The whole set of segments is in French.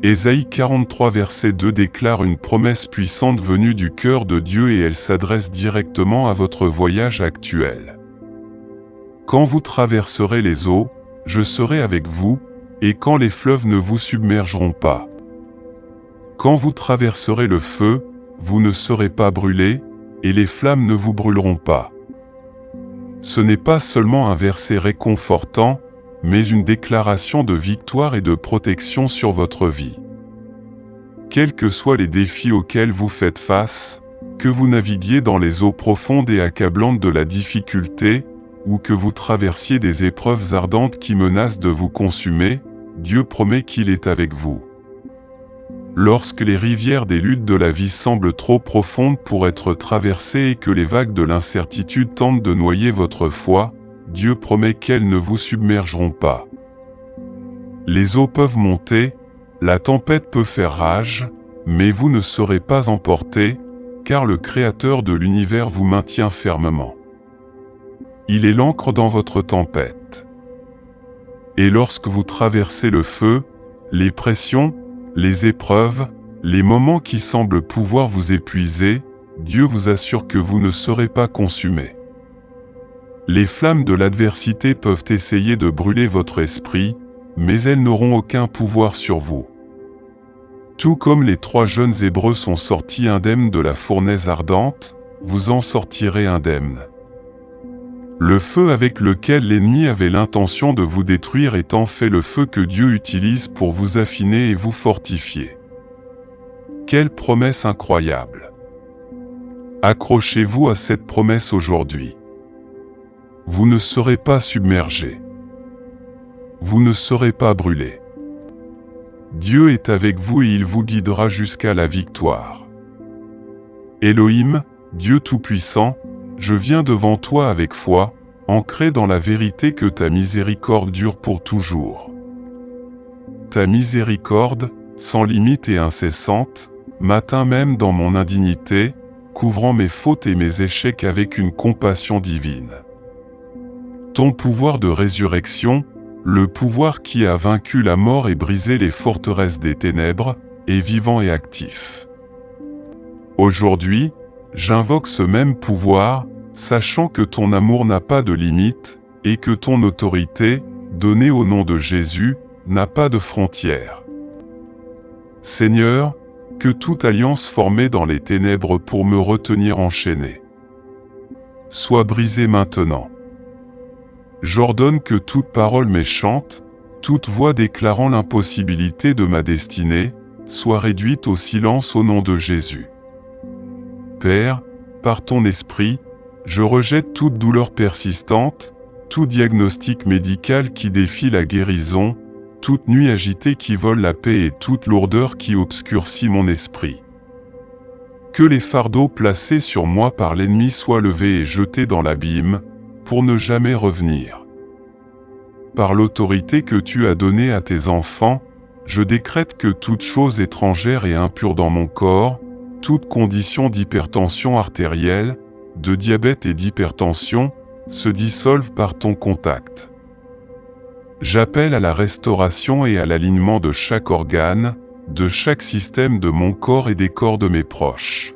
Ésaïe 43 verset 2 déclare une promesse puissante venue du cœur de Dieu et elle s'adresse directement à votre voyage actuel. Quand vous traverserez les eaux, je serai avec vous, et quand les fleuves ne vous submergeront pas. Quand vous traverserez le feu, vous ne serez pas brûlés, et les flammes ne vous brûleront pas. Ce n'est pas seulement un verset réconfortant, mais une déclaration de victoire et de protection sur votre vie. Quels que soient les défis auxquels vous faites face, que vous naviguiez dans les eaux profondes et accablantes de la difficulté, ou que vous traversiez des épreuves ardentes qui menacent de vous consumer, Dieu promet qu'il est avec vous. Lorsque les rivières des luttes de la vie semblent trop profondes pour être traversées et que les vagues de l'incertitude tentent de noyer votre foi, Dieu promet qu'elles ne vous submergeront pas. Les eaux peuvent monter, la tempête peut faire rage, mais vous ne serez pas emportés, car le Créateur de l'univers vous maintient fermement. Il est l'ancre dans votre tempête. Et lorsque vous traversez le feu, les pressions, les épreuves, les moments qui semblent pouvoir vous épuiser, Dieu vous assure que vous ne serez pas consumés. Les flammes de l'adversité peuvent essayer de brûler votre esprit, mais elles n'auront aucun pouvoir sur vous. Tout comme les 3 jeunes Hébreux sont sortis indemnes de la fournaise ardente, vous en sortirez indemnes. Le feu avec lequel l'ennemi avait l'intention de vous détruire est en fait le feu que Dieu utilise pour vous affiner et vous fortifier. Quelle promesse incroyable! Accrochez-vous à cette promesse aujourd'hui. Vous ne serez pas submergés. Vous ne serez pas brûlés. Dieu est avec vous et il vous guidera jusqu'à la victoire. Elohim, Dieu Tout-Puissant, je viens devant toi avec foi, ancré dans la vérité que ta miséricorde dure pour toujours. Ta miséricorde, sans limite et incessante, m'atteint même dans mon indignité, couvrant mes fautes et mes échecs avec une compassion divine. Ton pouvoir de résurrection, le pouvoir qui a vaincu la mort et brisé les forteresses des ténèbres, est vivant et actif. Aujourd'hui, j'invoque ce même pouvoir, sachant que ton amour n'a pas de limite, et que ton autorité, donnée au nom de Jésus, n'a pas de frontières. Seigneur, que toute alliance formée dans les ténèbres pour me retenir enchaîné soit brisée maintenant. J'ordonne que toute parole méchante, toute voix déclarant l'impossibilité de ma destinée, soit réduite au silence au nom de Jésus. Père, par ton esprit, je rejette toute douleur persistante, tout diagnostic médical qui défie la guérison, toute nuit agitée qui vole la paix et toute lourdeur qui obscurcit mon esprit. Que les fardeaux placés sur moi par l'ennemi soient levés et jetés dans l'abîme, pour ne jamais revenir. Par l'autorité que tu as donnée à tes enfants, je décrète que toute chose étrangère et impure dans mon corps, toute condition d'hypertension artérielle, de diabète et d'hypertension, se dissolve par ton contact. J'appelle à la restauration et à l'alignement de chaque organe, de chaque système de mon corps et des corps de mes proches.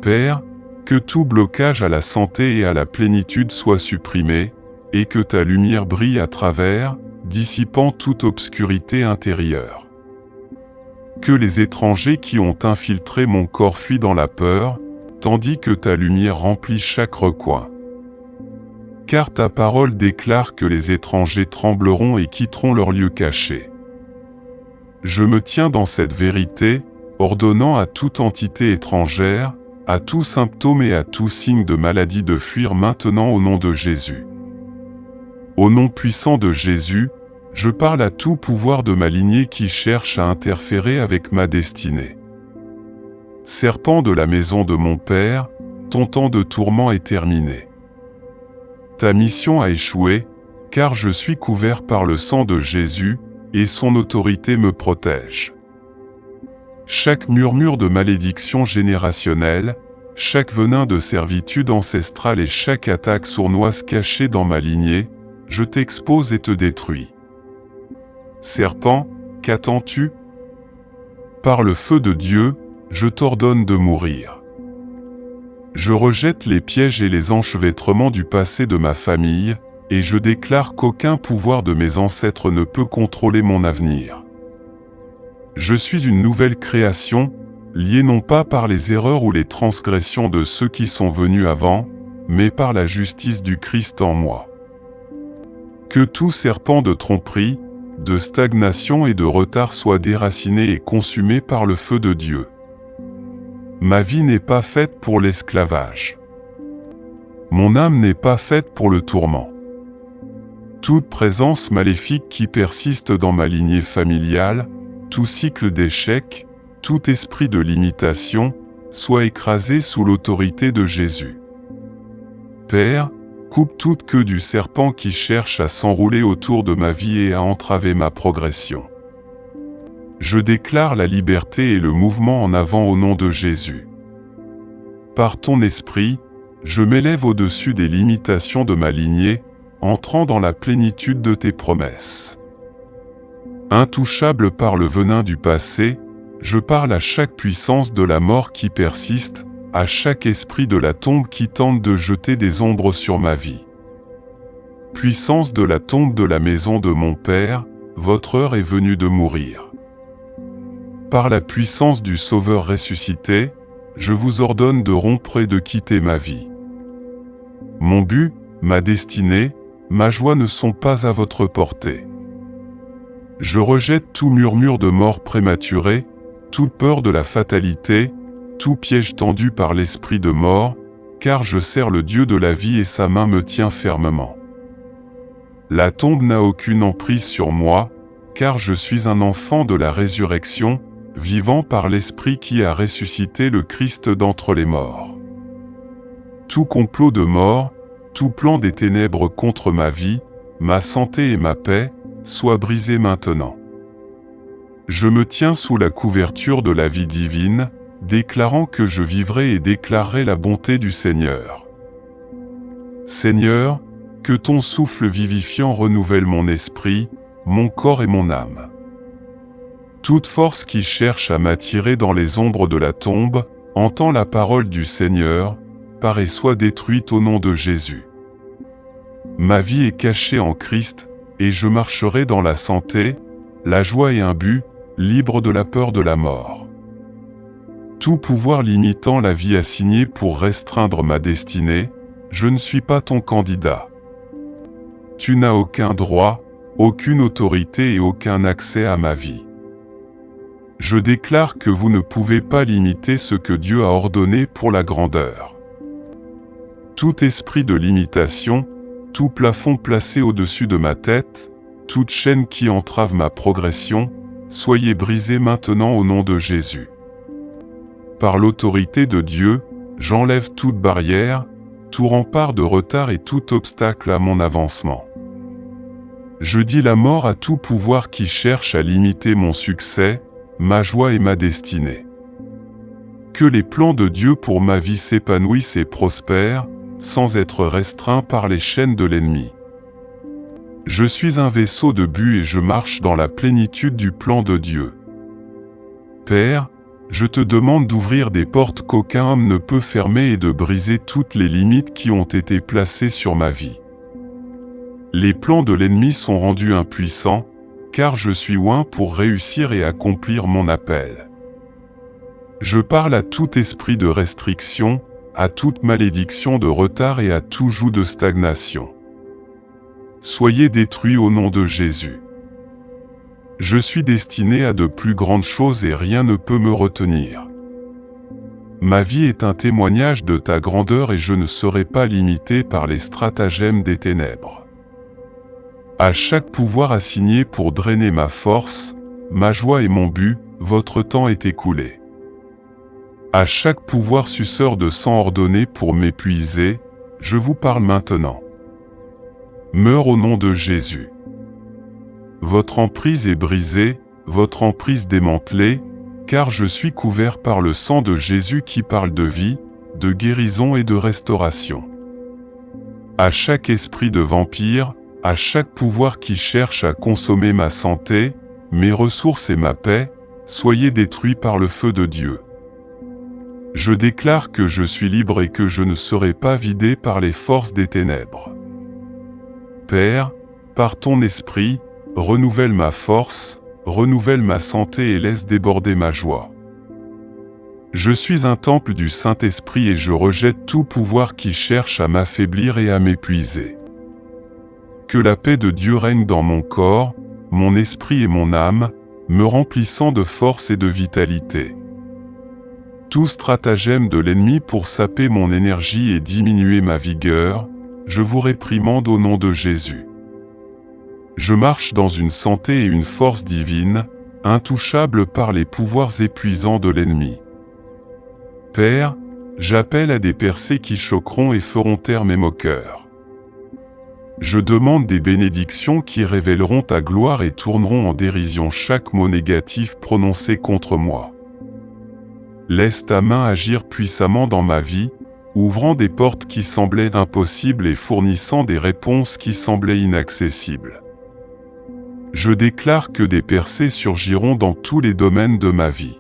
Père, que tout blocage à la santé et à la plénitude soit supprimé, et que ta lumière brille à travers, dissipant toute obscurité intérieure. Que les étrangers qui ont infiltré mon corps fuient dans la peur, tandis que ta lumière remplit chaque recoin. Car ta parole déclare que les étrangers trembleront et quitteront leur lieu caché. Je me tiens dans cette vérité, ordonnant à toute entité étrangère, à tout symptôme et à tout signe de maladie de fuir maintenant au nom de Jésus. Au nom puissant de Jésus, je parle à tout pouvoir de ma lignée qui cherche à interférer avec ma destinée. Serpent de la maison de mon Père, ton temps de tourment est terminé. Ta mission a échoué, car je suis couvert par le sang de Jésus, et son autorité me protège. Chaque murmure de malédiction générationnelle, chaque venin de servitude ancestrale et chaque attaque sournoise cachée dans ma lignée, je t'expose et te détruis. Serpent, qu'attends-tu? Par le feu de Dieu, je t'ordonne de mourir. Je rejette les pièges et les enchevêtrements du passé de ma famille, et je déclare qu'aucun pouvoir de mes ancêtres ne peut contrôler mon avenir. Je suis une nouvelle création, liée non pas par les erreurs ou les transgressions de ceux qui sont venus avant, mais par la justice du Christ en moi. Que tout serpent de tromperie, de stagnation et de retard soit déraciné et consumé par le feu de Dieu. Ma vie n'est pas faite pour l'esclavage. Mon âme n'est pas faite pour le tourment. Toute présence maléfique qui persiste dans ma lignée familiale, tout cycle d'échecs, tout esprit de limitation, soit écrasé sous l'autorité de Jésus. Père, coupe toute queue du serpent qui cherche à s'enrouler autour de ma vie et à entraver ma progression. Je déclare la liberté et le mouvement en avant au nom de Jésus. Par ton esprit, je m'élève au-dessus des limitations de ma lignée, entrant dans la plénitude de tes promesses. Intouchable par le venin du passé, je parle à chaque puissance de la mort qui persiste, à chaque esprit de la tombe qui tente de jeter des ombres sur ma vie. Puissance de la tombe de la maison de mon Père, votre heure est venue de mourir. Par la puissance du Sauveur ressuscité, je vous ordonne de rompre et de quitter ma vie. Mon but, ma destinée, ma joie ne sont pas à votre portée. Je rejette tout murmure de mort prématurée, toute peur de la fatalité, tout piège tendu par l'esprit de mort, car je sers le Dieu de la vie et sa main me tient fermement. La tombe n'a aucune emprise sur moi, car je suis un enfant de la résurrection, vivant par l'Esprit qui a ressuscité le Christ d'entre les morts. Tout complot de mort, tout plan des ténèbres contre ma vie, ma santé et ma paix, soit brisé maintenant. Je me tiens sous la couverture de la vie divine, déclarant que je vivrai et déclarerai la bonté du Seigneur. Seigneur, que ton souffle vivifiant renouvelle mon esprit, mon corps et mon âme. Toute force qui cherche à m'attirer dans les ombres de la tombe, entend la parole du Seigneur, par et soit détruite au nom de Jésus. Ma vie est cachée en Christ, et je marcherai dans la santé, la joie et un but, libre de la peur de la mort. Tout pouvoir limitant la vie assignée pour restreindre ma destinée, je ne suis pas ton candidat. Tu n'as aucun droit, aucune autorité et aucun accès à ma vie. Je déclare que vous ne pouvez pas limiter ce que Dieu a ordonné pour la grandeur. Tout esprit de limitation, tout plafond placé au-dessus de ma tête, toute chaîne qui entrave ma progression, soyez brisés maintenant au nom de Jésus. Par l'autorité de Dieu, j'enlève toute barrière, tout rempart de retard et tout obstacle à mon avancement. Je dis la mort à tout pouvoir qui cherche à limiter mon succès, ma joie et ma destinée. Que les plans de Dieu pour ma vie s'épanouissent et prospèrent, sans être restreints par les chaînes de l'ennemi. Je suis un vaisseau de but et je marche dans la plénitude du plan de Dieu. Père, je te demande d'ouvrir des portes qu'aucun homme ne peut fermer et de briser toutes les limites qui ont été placées sur ma vie. Les plans de l'ennemi sont rendus impuissants, car je suis oint pour réussir et accomplir mon appel. Je parle à tout esprit de restriction, à toute malédiction de retard et à tout joug de stagnation. Soyez détruits au nom de Jésus. Je suis destiné à de plus grandes choses et rien ne peut me retenir. Ma vie est un témoignage de ta grandeur et je ne serai pas limité par les stratagèmes des ténèbres. À chaque pouvoir assigné pour drainer ma force, ma joie et mon but, votre temps est écoulé. À chaque pouvoir suceur de sang ordonné pour m'épuiser, je vous parle maintenant. Meurs au nom de Jésus. Votre emprise est brisée, votre emprise démantelée, car je suis couvert par le sang de Jésus qui parle de vie, de guérison et de restauration. À chaque esprit de vampire, à chaque pouvoir qui cherche à consommer ma santé, mes ressources et ma paix, soyez détruits par le feu de Dieu. Je déclare que je suis libre et que je ne serai pas vidé par les forces des ténèbres. Père, par ton esprit, renouvelle ma force, renouvelle ma santé et laisse déborder ma joie. Je suis un temple du Saint-Esprit et je rejette tout pouvoir qui cherche à m'affaiblir et à m'épuiser. Que la paix de Dieu règne dans mon corps, mon esprit et mon âme, me remplissant de force et de vitalité. Tout stratagème de l'ennemi pour saper mon énergie et diminuer ma vigueur, je vous réprimande au nom de Jésus. Je marche dans une santé et une force divine, intouchable par les pouvoirs épuisants de l'ennemi. Père, j'appelle à des percées qui choqueront et feront taire mes moqueurs. Je demande des bénédictions qui révéleront ta gloire et tourneront en dérision chaque mot négatif prononcé contre moi. Laisse ta main agir puissamment dans ma vie, ouvrant des portes qui semblaient impossibles et fournissant des réponses qui semblaient inaccessibles. Je déclare que des percées surgiront dans tous les domaines de ma vie.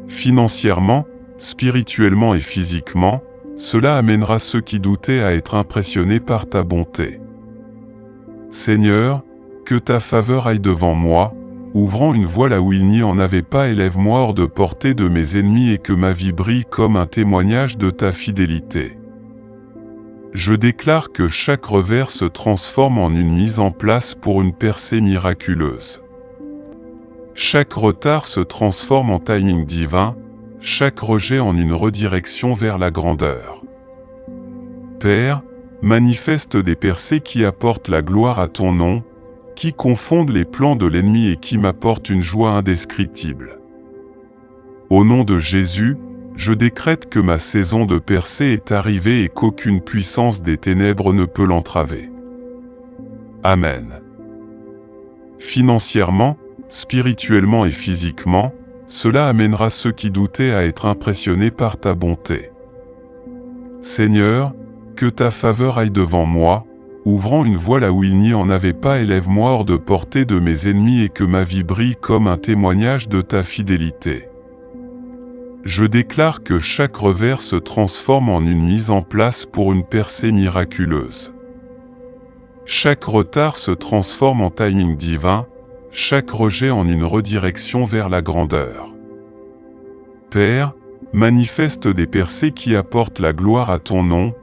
Financièrement, spirituellement et physiquement, cela amènera ceux qui doutaient à être impressionnés par ta bonté. Seigneur, que ta faveur aille devant moi, ouvrant une voie là où il n'y en avait pas, élève-moi hors de portée de mes ennemis et que ma vie brille comme un témoignage de ta fidélité. Je déclare que chaque revers se transforme en une mise en place pour une percée miraculeuse. Chaque retard se transforme en timing divin, chaque rejet en une redirection vers la grandeur. Père, manifeste des percées qui apportent la gloire à ton nom, qui confondent les plans de l'ennemi et qui m'apportent une joie indescriptible. Au nom de Jésus, je décrète que ma saison de percée est arrivée et qu'aucune puissance des ténèbres ne peut l'entraver. Amen. Financièrement, spirituellement et physiquement, cela amènera ceux qui doutaient à être impressionnés par ta bonté. Seigneur, que ta faveur aille devant moi, ouvrant une voie là où il n'y en avait pas, élève-moi hors de portée de mes ennemis et que ma vie brille comme un témoignage de ta fidélité. Je déclare que chaque revers se transforme en une mise en place pour une percée miraculeuse. Chaque retard se transforme en timing divin, chaque rejet en une redirection vers la grandeur. Père, manifeste des percées qui apportent la gloire à ton nom,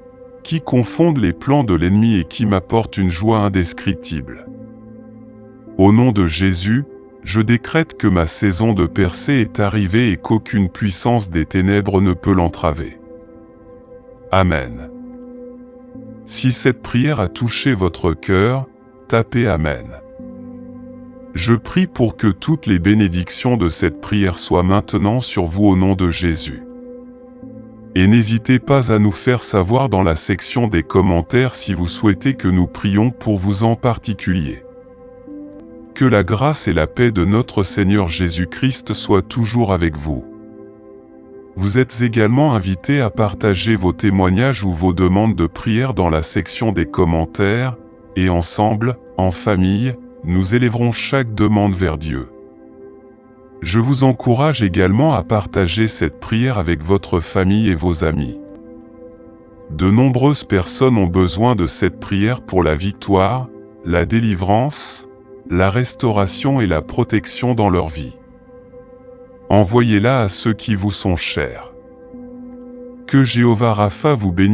qui confondent les plans de l'ennemi et qui m'apportent une joie indescriptible. Au nom de Jésus, je décrète que ma saison de percée est arrivée et qu'aucune puissance des ténèbres ne peut l'entraver. Amen. Si cette prière a touché votre cœur, tapez Amen. Je prie pour que toutes les bénédictions de cette prière soient maintenant sur vous au nom de Jésus. Et n'hésitez pas à nous faire savoir dans la section des commentaires si vous souhaitez que nous prions pour vous en particulier. Que la grâce et la paix de notre Seigneur Jésus-Christ soient toujours avec vous. Vous êtes également invités à partager vos témoignages ou vos demandes de prière dans la section des commentaires, et ensemble, en famille, nous élèverons chaque demande vers Dieu. Je vous encourage également à partager cette prière avec votre famille et vos amis. De nombreuses personnes ont besoin de cette prière pour la victoire, la délivrance, la restauration et la protection dans leur vie. Envoyez-la à ceux qui vous sont chers. Que Jéhovah Rapha vous bénisse.